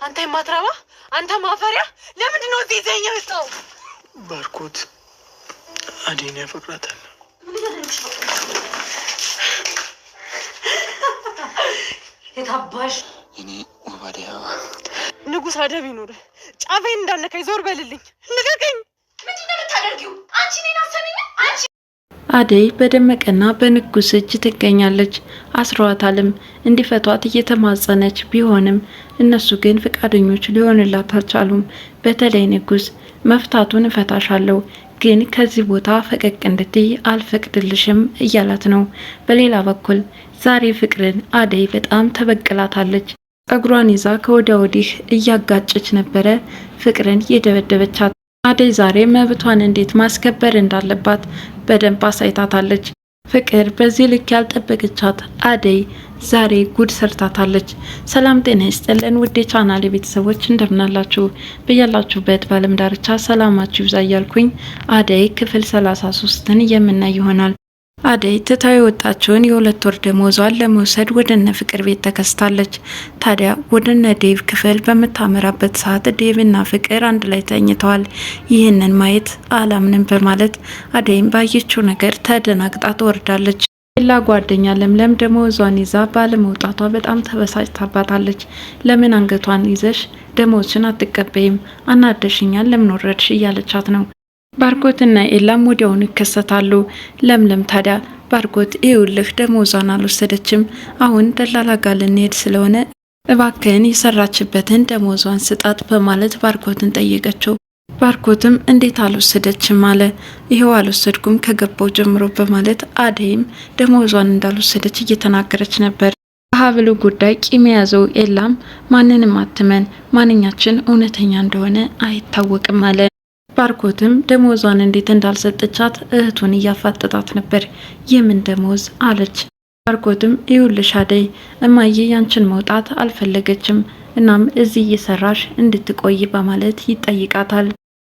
አንተ የማትረባ አንተ ማፈሪያ ለምንድን ነው እዚህ ይዘኸኝ የመጣው? ባርኮት አዴን ያፈቅራታል። የታባሽ እኔ ወባዲያ ንጉስ አደብ ይኑር። ጫፌን እንዳነካኝ ዞር በልልኝ። ልቀቀኝ። ምንድን ነው የምታደርጊው? አንቺ ነኝ አሰሚኝ። አንቺ አደይ በደመቀና በንጉስ እጅ ትገኛለች። አስሯታልም እንዲፈቷት እየተማጸነች ቢሆንም እነሱ ግን ፈቃደኞች ሊሆንላት አልቻሉም። በተለይ ንጉስ መፍታቱን እፈታሻለሁ ግን ከዚህ ቦታ ፈቀቅ እንድትይ አልፈቅድልሽም እያላት ነው። በሌላ በኩል ዛሬ ፍቅርን አደይ በጣም ተበቅላታለች። እግሯን ይዛ ከወዲያ ወዲህ እያጋጨች ነበረ ፍቅርን የደበደበቻት። አደይ ዛሬ መብቷን እንዴት ማስከበር እንዳለባት በደንብ አሳይታታለች። ፍቅር በዚህ ልክ ያልጠበቀቻት አደይ ዛሬ ጉድ ሰርታታለች። ሰላም ጤና ይስጥልን ውድ የቻናሌ ቤተሰቦች እንደምናላችሁ በያላችሁበት በዓለም ዳርቻ ሰላማችሁ ይብዛ እያልኩኝ አደይ ክፍል 33ን የምናይ ይሆናል። አደይ ትታው የወጣችውን የ2 ወር ደሞዟን ለመውሰድ ወደነ ፍቅር ቤት ተከስታለች። ታዲያ ወደነ ዴቭ ክፍል በምታመራበት ሰዓት ዴቭና ፍቅር አንድ ላይ ተኝተዋል። ይህንን ማየት አላምንም በማለት አደይም ባየችው ነገር ተደናግጣ ትወርዳለች። ሌላ ጓደኛ ለምለም ደሞዟን ይዛ ባለመውጣቷ በጣም ተበሳጭታባታለች። ለምን አንገቷን ይዘሽ ደሞዝሽን አትቀበይም? አናደሽኛል፣ ለምን ወረድሽ እያለቻት ነው። ባርኮትና ኤላም ወዲያውኑ ይከሰታሉ። ለምለም ታዲያ ባርኮት ይኸውልህ ደሞዟን አልወሰደችም፣ አሁን ደላላ ጋር ልንሄድ ስለሆነ እባክህን የሰራችበትን ደሞዟን ስጣት በማለት ባርኮትን ጠየቀችው። ባርኮትም እንዴት አልወሰደችም አለ። ይኸው አልወሰድኩም ከገባው ጀምሮ በማለት አደይም ደሞዟን እንዳልወሰደች እየተናገረች ነበር። በሀብሉ ጉዳይ ቂም የያዘው ኤላም ማንንም አትመን፣ ማንኛችን እውነተኛ እንደሆነ አይታወቅም አለ። ባርኮትም ደሞዟን እንዴት እንዳልሰጠቻት እህቱን እያፋጠጣት ነበር። የምን ደሞዝ አለች። ባርኮትም ይኸውልሽ አደይ እማዬ ያንቺን መውጣት አልፈለገችም፣ እናም እዚህ እየሰራሽ እንድትቆይ በማለት ይጠይቃታል።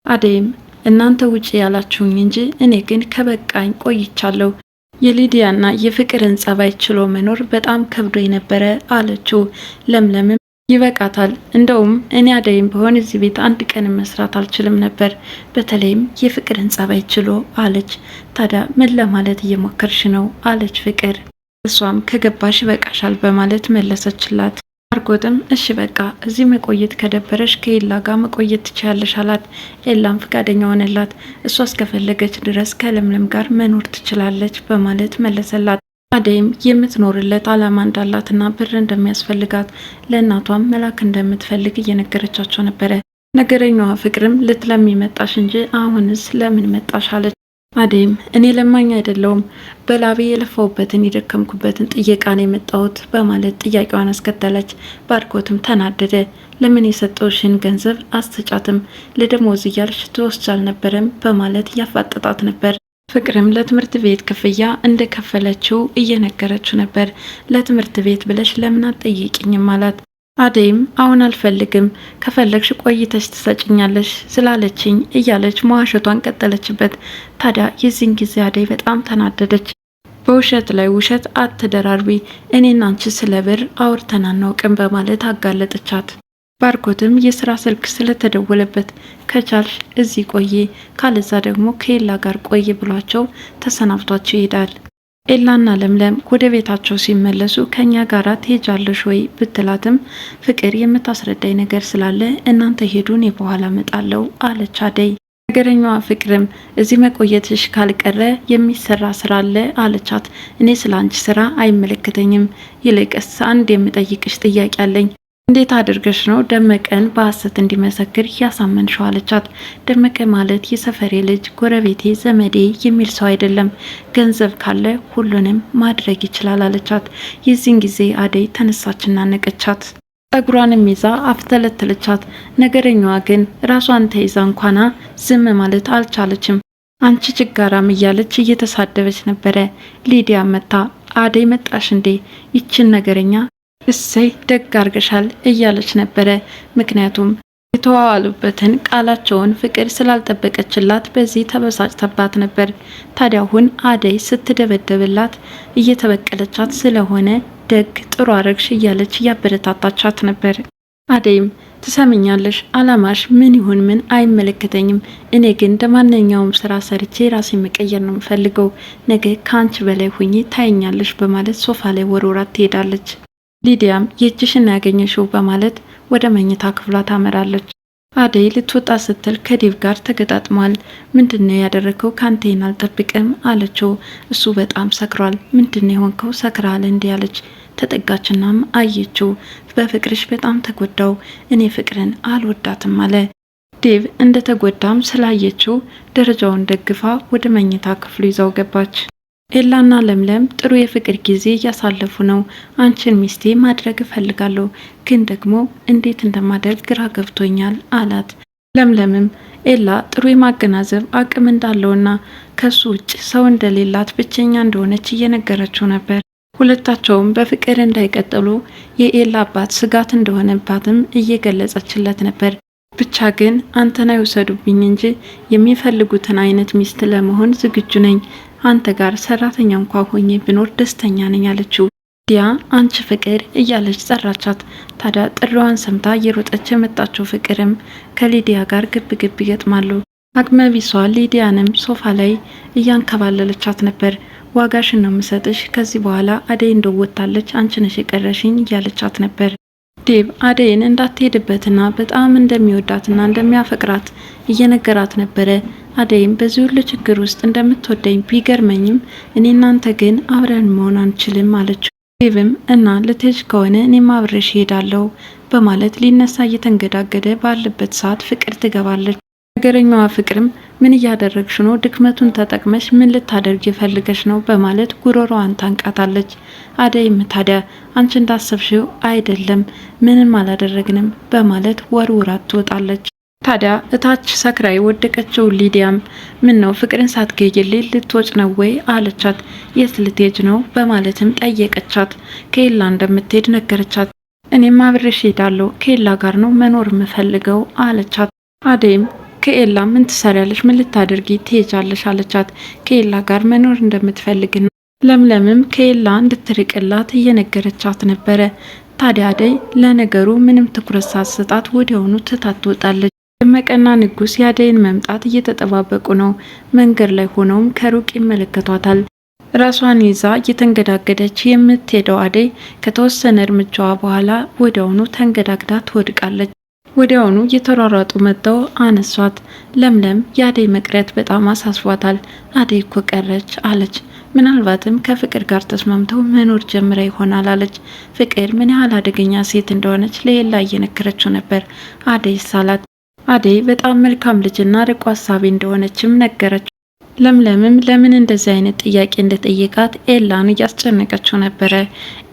አደይም እናንተ ውጪ ያላችሁኝ እንጂ እኔ ግን ከበቃኝ ቆይቻለሁ። የሊዲያና የፍቅርን ጸባይ ችሎ መኖር በጣም ከብዶ የነበረ አለችው። ለምለምም ይበቃታል፣ እንደውም እኔ አደይም በሆን እዚህ ቤት አንድ ቀን መስራት አልችልም ነበር፣ በተለይም የፍቅርን ጸባይ ችሎ አለች። ታዲያ ምን ለማለት እየሞከርሽ ነው አለች ፍቅር። እሷም ከገባሽ ይበቃሻል በማለት መለሰችላት። ባርኮትም እሺ በቃ እዚህ መቆየት ከደበረሽ ከኤላ ጋር መቆየት ትችያለሽ አላት። ኤላም ፈቃደኛ ሆነላት። እሷ እስከፈለገች ድረስ ከለምለም ጋር መኖር ትችላለች በማለት መለሰላት። አደይም የምትኖርለት አላማ እንዳላትና ብር እንደሚያስፈልጋት ለእናቷም መላክ እንደምትፈልግ እየነገረቻቸው ነበረ። ነገረኛዋ ፍቅርም ልትለሚ መጣሽ እንጂ አሁንስ ለምን መጣሽ አለች። አደይም እኔ ለማኝ አይደለውም፣ በላቤ የለፋውበትን የደከምኩበትን ጥየቃ ነው የመጣሁት በማለት ጥያቄዋን አስከተለች። ባርኮትም ተናደደ። ለምን የሰጠውሽን ገንዘብ አስተጫትም ለደሞዝ እያልሽ ትወስጃ አልነበረም በማለት ያፋጠጣት ነበር። ፍቅርም ለትምህርት ቤት ክፍያ እንደከፈለችው እየነገረችው ነበር። ለትምህርት ቤት ብለሽ ለምን አትጠይቂኝም አላት። አደይም አሁን አልፈልግም፣ ከፈለግሽ ቆይተሽ ትሰጭኛለሽ ስላለችኝ እያለች መዋሸቷን ቀጠለችበት። ታዲያ የዚህን ጊዜ አደይ በጣም ተናደደች። በውሸት ላይ ውሸት አትደራርቢ፣ እኔና አንቺ ስለ ብር አውርተን አናውቅም በማለት አጋለጠቻት። ባርኮትም የስራ ስልክ ስለተደወለበት ከቻልሽ እዚህ ቆይ፣ ካለዛ ደግሞ ከኤላ ጋር ቆይ ብሏቸው ተሰናብቷቸው ይሄዳል። ኤላና ለምለም ወደ ቤታቸው ሲመለሱ ከኛ ጋራ ትሄጃለሽ ወይ ብትላትም ፍቅር የምታስረዳኝ ነገር ስላለ እናንተ ሄዱን በኋላ እመጣለሁ አለች አደይ። ነገረኛዋ ፍቅርም እዚህ መቆየትሽ ካልቀረ የሚሰራ ስራ አለ አለቻት። እኔ ስለ አንቺ ስራ አይመለከተኝም፣ ይልቅስ አንድ የምጠይቅሽ ጥያቄ አለኝ። እንዴት አድርገሽ ነው ደመቀን በሐሰት እንዲመሰክር ያሳመንሽው አለቻት። ደመቀ ማለት የሰፈሬ ልጅ፣ ጎረቤቴ፣ ዘመዴ የሚል ሰው አይደለም። ገንዘብ ካለ ሁሉንም ማድረግ ይችላል አለቻት። የዚህን ጊዜ አደይ ተነሳችና ነቀቻት። ጸጉሯንም ይዛ አፍተለተለቻት። ነገረኛዋ ግን ራሷን ተይዛ እንኳና ዝም ማለት አልቻለችም። አንቺ ችጋራም እያለች እየተሳደበች ነበረ። ሊዲያ መታ አደይ መጣሽ እንዴ ይችን ነገረኛ እሰይ ደግ አርገሻል እያለች ነበረ። ምክንያቱም የተዋዋሉበትን ቃላቸውን ፍቅር ስላልጠበቀችላት በዚህ ተበሳጭተባት ነበር። ታዲያ አሁን አደይ ስትደበደብላት እየተበቀለቻት ስለሆነ ደግ ጥሩ አረግሽ እያለች እያበረታታቻት ነበር። አደይም ትሰምኛለሽ፣ አላማሽ ምን ይሁን ምን አይመለከተኝም። እኔ ግን እንደማንኛውም ስራ ሰርቼ ራሴ መቀየር ነው የምፈልገው። ነገ ከአንቺ በላይ ሁኚ ታይኛለሽ በማለት ሶፋ ላይ ወርውራት ትሄዳለች። ሊዲያም የእጅሽን ያገኘሽው በማለት ወደ መኝታ ክፍሏ ታመራለች። አደይ ልትወጣ ስትል ከዴቭ ጋር ተገጣጥሟል። ምንድነው ያደረከው? ካንቴን አልጠብቅም አለችው። እሱ በጣም ሰክሯል። ምንድነው የሆንከው? ሰክራል እንዲህ አለች። ተጠጋችናም አየችው። በፍቅርሽ በጣም ተጎዳው፣ እኔ ፍቅርን አልወዳትም አለ። ዴቭ እንደተጎዳም ስላየችው ደረጃውን ደግፋ ወደ መኝታ ክፍሉ ይዛው ገባች። ኤላና ለምለም ጥሩ የፍቅር ጊዜ እያሳለፉ ነው። አንቺን ሚስቴ ማድረግ እፈልጋለሁ፣ ግን ደግሞ እንዴት እንደማደርግ ግራ ገብቶኛል አላት። ለምለምም ኤላ ጥሩ የማገናዘብ አቅም እንዳለውና ከሱ ውጭ ሰው እንደሌላት ብቸኛ እንደሆነች እየነገረችው ነበር። ሁለታቸውም በፍቅር እንዳይቀጥሉ የኤላ አባት ስጋት እንደሆነባትም እየገለጸችለት ነበር። ብቻ ግን አንተን አይወሰዱብኝ እንጂ የሚፈልጉትን አይነት ሚስት ለመሆን ዝግጁ ነኝ፣ አንተ ጋር ሰራተኛ እንኳ ሆኜ ብኖር ደስተኛ ነኝ አለችው። ሊዲያ አንቺ ፍቅር እያለች ጠራቻት። ታዲያ ጥሪዋን ሰምታ እየሮጠች የመጣችው ፍቅርም ከሊዲያ ጋር ግብ ግብ ይገጥማሉ። አቅመቢሷ ሊዲያንም ሶፋ ላይ እያንከባለለቻት ነበር። ዋጋሽን ነው የምሰጥሽ፣ ከዚህ በኋላ አደይ እንደወጣለች አንቺ ነሽ የቀረሽኝ እያለቻት ነበር። ዴቭ አደይን እንዳትሄድበትና በጣም እንደሚወዳትና እንደሚያፈቅራት እየነገራት ነበረ። አደይም በዚህ ሁሉ ችግር ውስጥ እንደምትወደኝ ቢገርመኝም እኔ እናንተ ግን አብረን መሆን አንችልም አለችው። ዴቭም እና ልትሄጂ ከሆነ እኔም አብሬሽ እሄዳለሁ በማለት ሊነሳ እየተንገዳገደ ባለበት ሰዓት ፍቅር ትገባለች። ነገረኛዋ ፍቅርም ምን እያደረግሽ ነው? ድክመቱን ተጠቅመሽ ምን ልታደርግ የፈልገሽ ነው? በማለት ጉሮሮዋን ታንቃታለች። አደይም ታዲያ አንቺ እንዳሰብሽው አይደለም፣ ምንም አላደረግንም በማለት ወርውራት ትወጣለች። ታዲያ እታች ሰክራ የወደቀችው ሊዲያም ምን ነው ፍቅርን ሳትገይልኝ ልትወጭ ነው ወይ አለቻት። የት ልትሄጂ ነው በማለትም ጠየቀቻት። ከኤላ እንደምትሄድ ነገረቻት። እኔም አብሬሽ እሄዳለሁ፣ ከኤላ ጋር ነው መኖር የምፈልገው አለቻት። አደይም ከኤላ ምን ትሰሪያለሽ? ምን ልታደርጊ ትሄጃለሽ? አለቻት። ከኤላ ጋር መኖር እንደምትፈልግና ለምለምም ከኤላ እንድትርቅላት እየነገረቻት ነበረ። ታዲያ አደይ ለነገሩ ምንም ትኩረት ሳትሰጣት ወዲያውኑ ትታት ትወጣለች። ደመቀና ንጉስ የአደይን መምጣት እየተጠባበቁ ነው። መንገድ ላይ ሆነውም ከሩቅ ይመለከቷታል። ራሷን ይዛ እየተንገዳገደች የምትሄደው አደይ ከተወሰነ እርምጃዋ በኋላ ወዲያውኑ ተንገዳግዳ ትወድቃለች። ወዲያውኑ እየተሯሯጡ መጥተው አነሷት። ለምለም የአደይ መቅረት በጣም አሳስቧታል። አደይ እኮ ቀረች አለች። ምናልባትም ከፍቅር ጋር ተስማምተው መኖር ጀምራ ይሆናል አለች። ፍቅር ምን ያህል አደገኛ ሴት እንደሆነች ለኤላ እየነገረችው ነበር። አደይ ሳላት አደይ በጣም መልካም ልጅና ርቆ አሳቢ እንደሆነችም ነገረችው። ለምለምም ለምን እንደዚህ አይነት ጥያቄ እንደጠየቃት ኤላን እያስጨነቀችው ነበረ።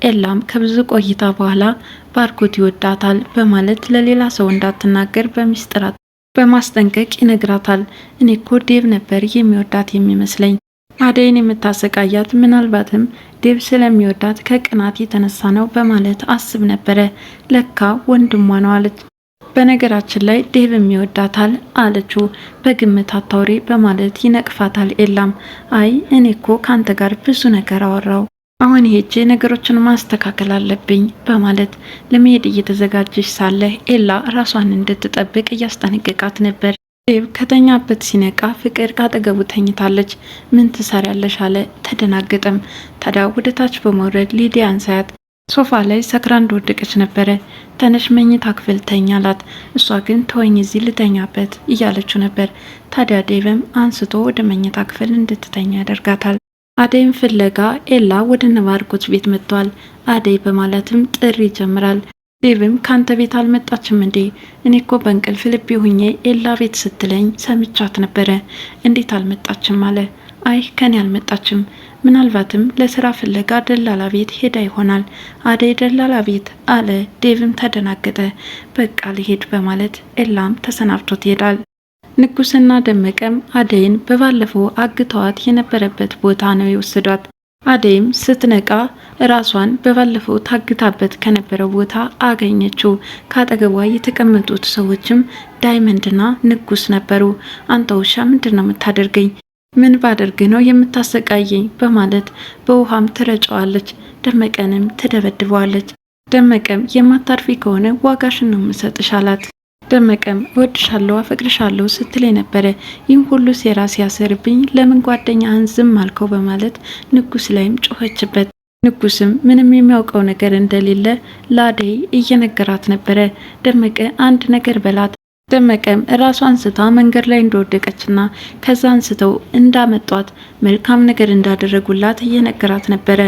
ኤላም ከብዙ ቆይታ በኋላ ባርኮት ይወዳታል በማለት ለሌላ ሰው እንዳትናገር በሚስጥራት በማስጠንቀቅ ይነግራታል። እኔ እኮ ዴቭ ነበር የሚወዳት የሚመስለኝ፣ አደይን የምታሰቃያት ምናልባትም ዴቭ ስለሚወዳት ከቅናት የተነሳ ነው በማለት አስብ ነበረ። ለካ ወንድሟ ነው አለች። በነገራችን ላይ ዴቭ የሚወዳታል አለችው። በግምት አታውሪ በማለት ይነቅፋታል። ኤላም አይ እኔ እኮ ካንተ ጋር ብዙ ነገር አወራው፣ አሁን ሄጄ ነገሮችን ማስተካከል አለብኝ በማለት ለመሄድ እየተዘጋጀች ሳለ ኤላ ራሷን እንድትጠብቅ እያስጠነቀቃት ነበር። ዴቭ ከተኛበት ሲነቃ ፍቅር ካጠገቡ ተኝታለች። ምን ትሰሪያለሽ አለ። ተደናገጠም። ታዲያ ወደ ታች በመውረድ ሊዲያን ሳያት ሶፋ ላይ ሰክራ እንደወደቀች ነበረ። ተነሽ መኝታ ክፍል ተኛ አላት። እሷ ግን ተወኝ እዚህ ልተኛበት እያለችው ነበር። ታዲያ ዴቭም አንስቶ ወደ መኝታ ክፍል እንድትተኛ ያደርጋታል። አደይም ፍለጋ ኤላ ወደ ነባርኮት ቤት መጥቷል። አደይ በማለትም ጥሪ ይጀምራል። ዴቭም ካንተ ቤት አልመጣችም እንዴ? እኔ እኮ በእንቅልፍ ልቤ ሆኜ ኤላ ቤት ስትለኝ ሰምቻት ነበረ፣ እንዴት አልመጣችም አለ። አይ ከኔ አልመጣችም፣ ምናልባትም ለስራ ፍለጋ ደላላ ቤት ሄዳ ይሆናል። አደይ ደላላ ቤት አለ። ዴቭም ተደናገጠ። በቃ ልሄድ በማለት ኤላም ተሰናብቶት ይሄዳል። ንጉስና ደመቀም አደይን በባለፈው አግተዋት የነበረበት ቦታ ነው የወሰዷት። አደይም ስትነቃ ራሷን በባለፈው ታግታበት ከነበረው ቦታ አገኘችው። ካጠገቧ የተቀመጡት ሰዎችም ዳይመንድና ንጉስ ነበሩ። አንተ ውሻ ምንድነው የምታደርገኝ? ምን ባደርግ ነው የምታሰቃየኝ? በማለት በውሃም ትረጨዋለች። ደመቀንም ትደበድበዋለች። ደመቀም የማታርፊ ከሆነ ዋጋሽን ነው የምሰጥሽ አላት። ደመቀም እወድሻለሁ አፈቅርሻለሁ ስትል ነበረ። ይህን ሁሉ ሴራ ሲያሰርብኝ ለምን ጓደኛህን ዝም አልከው በማለት ንጉስ ላይም ጮኸችበት። ንጉስም ምንም የሚያውቀው ነገር እንደሌለ ለአደይ እየነገራት ነበረ። ደመቀ አንድ ነገር በላት። ደመቀም ራሷ አንስታ መንገድ ላይ እንደወደቀችና ከዛ አንስተው እንዳመጧት መልካም ነገር እንዳደረጉላት እየነገራት ነበረ።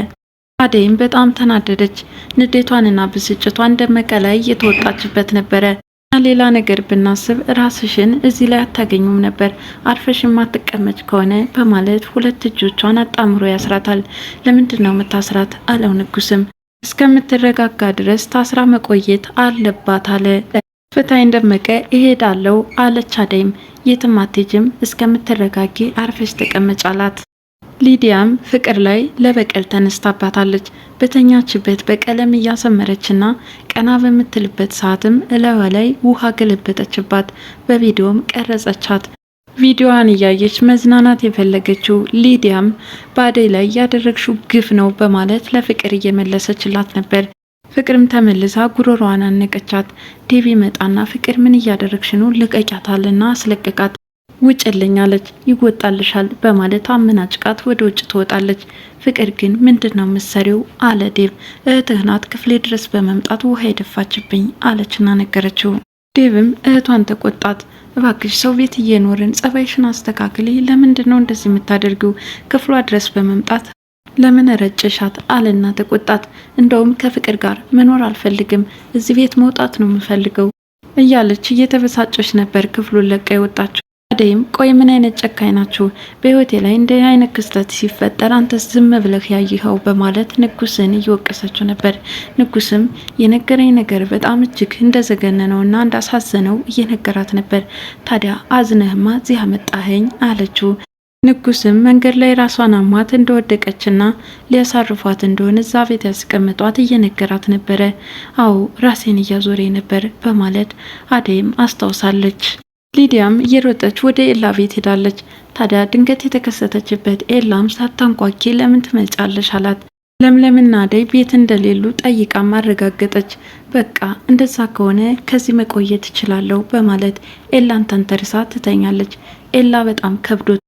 አደይም በጣም ተናደደች። ንዴቷንና ብስጭቷን ደመቀ ላይ እየተወጣችበት ነበረ። ሌላ ነገር ብናስብ ራስሽን እዚህ ላይ አታገኙም ነበር፣ አርፈሽ የማትቀመጭ ከሆነ በማለት ሁለት እጆቿን አጣምሮ ያስራታል። ለምንድን ነው የምታስራት አለው ንጉስም። እስከምትረጋጋ ድረስ ታስራ መቆየት አለባት አለ። ፍታይን ደመቀ እሄዳለሁ አለች። አደይም የትም አትሄጂም እስከምትረጋጊ አርፈሽ ተቀመጭ አላት። ሊዲያም ፍቅር ላይ ለበቀል ተነስታባታለች። በተኛችበት በቀለም እያሰመረችና ቀና በምትልበት ሰዓትም እላዋ ላይ ውሃ ገለበጠችባት። በቪዲዮም ቀረጸቻት። ቪዲዮዋን እያየች መዝናናት የፈለገችው ሊዲያም በአደይ ላይ ያደረግሽው ግፍ ነው በማለት ለፍቅር እየመለሰችላት ነበር። ፍቅርም ተመልሳ ጉሮሮዋን አነቀቻት። ዴቪ መጣና ፍቅር ምን እያደረግሽ ነው? ልቀቂያታልና አስለቀቃት። ውጭልኝ አለች። ይወጣልሻል በማለት አመናጭቃት ወደ ውጭ ትወጣለች። ፍቅር ግን ምንድነው ምሰሪው አለ ዴቭ። እህትህ ናት ክፍሌ ድረስ በመምጣት ውሃ የደፋችብኝ አለችና ነገረችው። ዴቭም እህቷን ተቆጣት። እባክሽ ሰው ቤት እየኖርን ጸባይሽን አስተካክሊ፣ ለምንድነው እንደዚህ የምታደርጊው? ክፍሏ ድረስ በመምጣት ለምን ረጭሻት አለና ተቆጣት። እንደውም ከፍቅር ጋር መኖር አልፈልግም፣ እዚህ ቤት መውጣት ነው የምፈልገው እያለች እየተበሳጨች ነበር ክፍሉን ለቃ የወጣችው። አደይም ቆይ ምን አይነት ጨካኝ ናችሁ? በህይወቴ ላይ እንደ አይነት ክስተት ሲፈጠር አንተ ዝም ብለህ ያይኸው በማለት ንጉስን እየወቀሰችው ነበር። ንጉስም የነገረኝ ነገር በጣም እጅግ እንደዘገነነውና እንዳሳዘነው እየነገራት ነበር። ታዲያ አዝነህማ እዚህ አመጣኸኝ አለችው። ንጉስም መንገድ ላይ ራሷን አሟት እንደወደቀችና ሊያሳርፏት እንደሆነ እዛ ቤት ያስቀምጧት እየነገራት ነበረ። አዎ ራሴን እያዞሬ ነበር በማለት አደይም አስታውሳለች። ሊዲያም እየሮጠች ወደ ኤላ ቤት ሄዳለች። ታዲያ ድንገት የተከሰተችበት ኤላም ሳታንኳኪ ለምን ትመጫለሽ አላት። ለምለምና አደይ ቤት እንደሌሉ ጠይቃ ማረጋገጠች። በቃ እንደዛ ከሆነ ከዚህ መቆየት እችላለሁ በማለት ኤላን ተንተርሳ ትተኛለች። ኤላ በጣም ከብዶት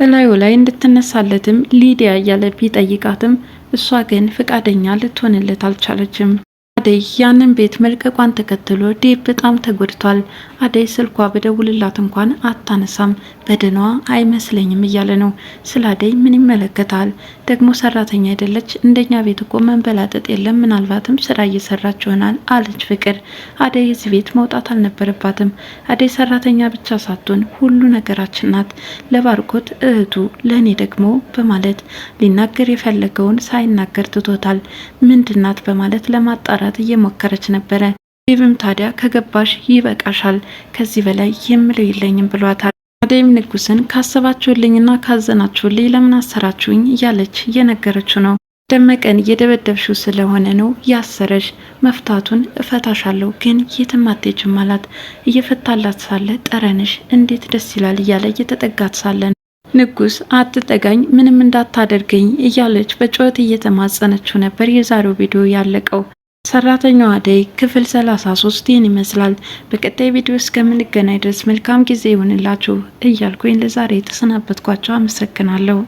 እላዩ ላይ እንድትነሳለትም ሊዲያ እያለ ቢጠይቃትም እሷ ግን ፍቃደኛ ልትሆንለት አልቻለችም። አደይ ያንን ቤት መልቀቋን ተከትሎ ዴቭ በጣም ተጎድቷል። አደይ ስልኳ በደውልላት እንኳን አታነሳም፣ በደኗ አይመስለኝም እያለ ነው። ስለ አደይ ምን ይመለከታል? ደግሞ ሰራተኛ አይደለች? እንደኛ ቤት እኮ መንበላጠጥ የለም፣ ምናልባትም ስራ እየሰራች ይሆናል አለች ፍቅር። አደይ እዚህ ቤት መውጣት አልነበረባትም። አደይ ሰራተኛ ብቻ ሳትሆን ሁሉ ነገራችን ናት፣ ለባርኮት እህቱ፣ ለእኔ ደግሞ በማለት ሊናገር የፈለገውን ሳይናገር ትቶታል። ምንድናት በማለት ለማጣራት እየሞከረች ነበረ። ዴቭም ታዲያ ከገባሽ ይበቃሻል፣ ከዚህ በላይ የምለው የለኝም ብሏታል። አደይም ንጉስን ካሰባችሁልኝና ካዘናችሁልኝ ለምን አሰራችሁኝ እያለች እየነገረችው ነው። ደመቀን እየደበደብሽው ስለሆነ ነው ያሰረሽ፣ መፍታቱን እፈታሻለሁ ግን የትም አትሄጂም አላት። እየፈታላት ሳለ ጠረንሽ እንዴት ደስ ይላል እያለ እየተጠጋት ሳለ ንጉስ አትጠጋኝ፣ ምንም እንዳታደርገኝ እያለች በጩኸት እየተማጸነችው ነበር። የዛሬው ቪዲዮ ያለቀው ሰራተኛዋ አደይ ክፍል 33 ይህን ይመስላል። በቀጣይ ቪዲዮ እስከምንገናኝ ድረስ መልካም ጊዜ ይሁንላችሁ እያልኩኝ ለዛሬ የተሰናበትኳቸው አመሰግናለሁ።